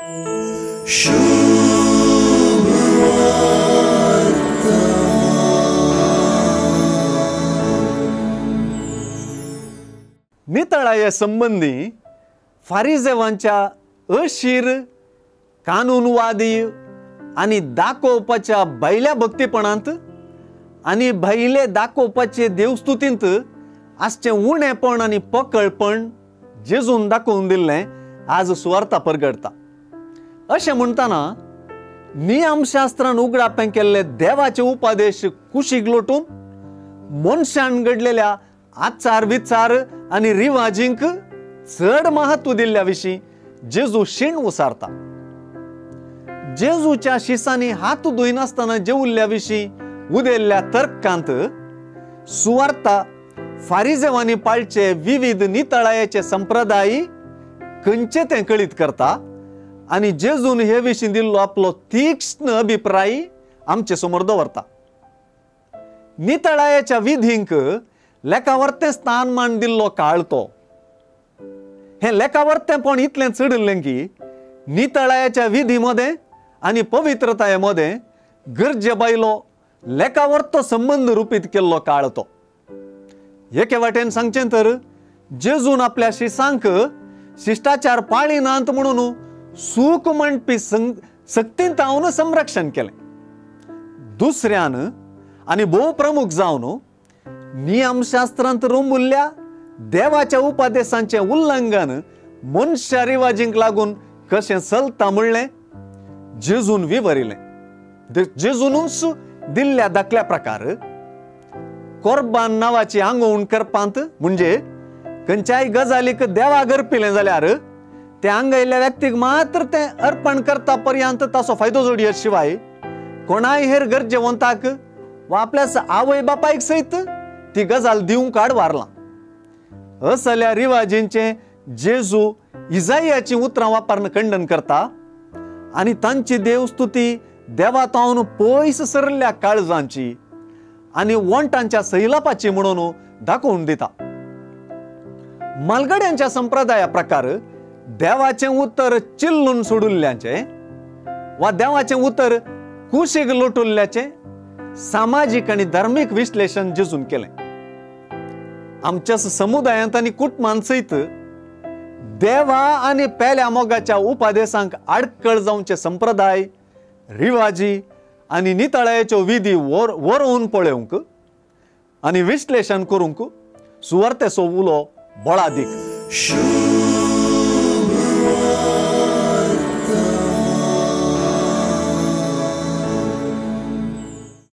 नितळाया संबंधी फारिजेवांच्या अशीर कानूनवादी आणि दाखोवपाच्या बैल्या भक्तीपणांत आणि भाईले दाखोवपाचे देवस्तुतींत आजचे उणेपण आणि पकळपण जेजून दाखवून दिल्लें आज सुवार्ता परगडता। अशें म्हणटाना नियमशास्त्रान उगडापें केल्ले देवाचे उपदेश कुशीक लोटून मनशान घडलेल्या आचार विचार आणि रिवाजींक चड महत्व दिल्ल्या विशीं जेजू शीण उसारता। जेजूच्या शिसांनी हात धुयनासतना जेवल्ल्या विशीं उदेल्ल्या तर्कांत सुवार्ता फारिजेवांनी पाळचे विविध नितळायाचे संप्रदाय खंयचे तें कळीत करता आणि जेजून हे विशीं दिल्लो आपलो तीक्ष्ण अभिप्राय आमचे समोर दवरता। नितळायाच्या विधींक लेखावर्तें स्थानमान दिल्लो काळ तो। हे लेखावर्तेपण इतलें चढिल्लें की नितळायाच्या विधीमध्ये आणि पवित्रतायेमध्ये गरजे बायलो लेखावर्तो संबंध रूपीत केल्लो काळ तो। एके वाटेन सांगचें तर जेजून आपल्या शिसांक शिष्टाचार पाळिनात म्हणून सूख म्हणपी सक्तीन तावन संरक्षण केलें। दुसऱ्यान आणि भोव प्रमुख जावन नियमशास्त्रांत रोंबुल्ल्या देवाच्या उपदेशांचे उल्लंघन मनशा रिवाजींक लागून कशें चलता म्हणलें जेजून विवरिलें। जेजूनच दिल्ल्या दाखल्या प्रकार कोर्बान नावाची आंगवण करपांत म्हणजे खंयच्याय गजालीक देवा गरपिलें जाल्यार ते आंगयल्ल्या व्यक्तीक मात्र तें अर्पण करता पर्यंत ताचो फायदो जोडये शिवाय कोणाय हेर गरजेवंताक वा आपल्या आवय बापायक सयत ती गजाल दिवंक आडवारला। असल्या रिवाजींचे जेजू इजायाची उतरां वापरन खंडन करता आणि तांची देवस्तुती देवातावन पयस सरल्या काळजांची आणि वंटांच्या सैलापाची म्हणून दाखवून दिता। मालगड्यांच्या संप्रदाया प्रकार देवाचे उतर चिल्लून सोडुल्ल्याचे वा देवाचे उतर कुशीक लोटुल्ल्याचे सामाजिक आणि धार्मिक विश्लेषण जेजून केलें। आमच्या समुदायांत आणि कुटुंबांत सयत देवा आणि पेल्या मोगाच्या उपदेशांक आडकळ जावचे संप्रदाय रिवाजी आणि नितळायाच्यो विधी वरोवन पळोवंक आणि विश्लेषण करूंक सुवार्तेचो उलो बळादीक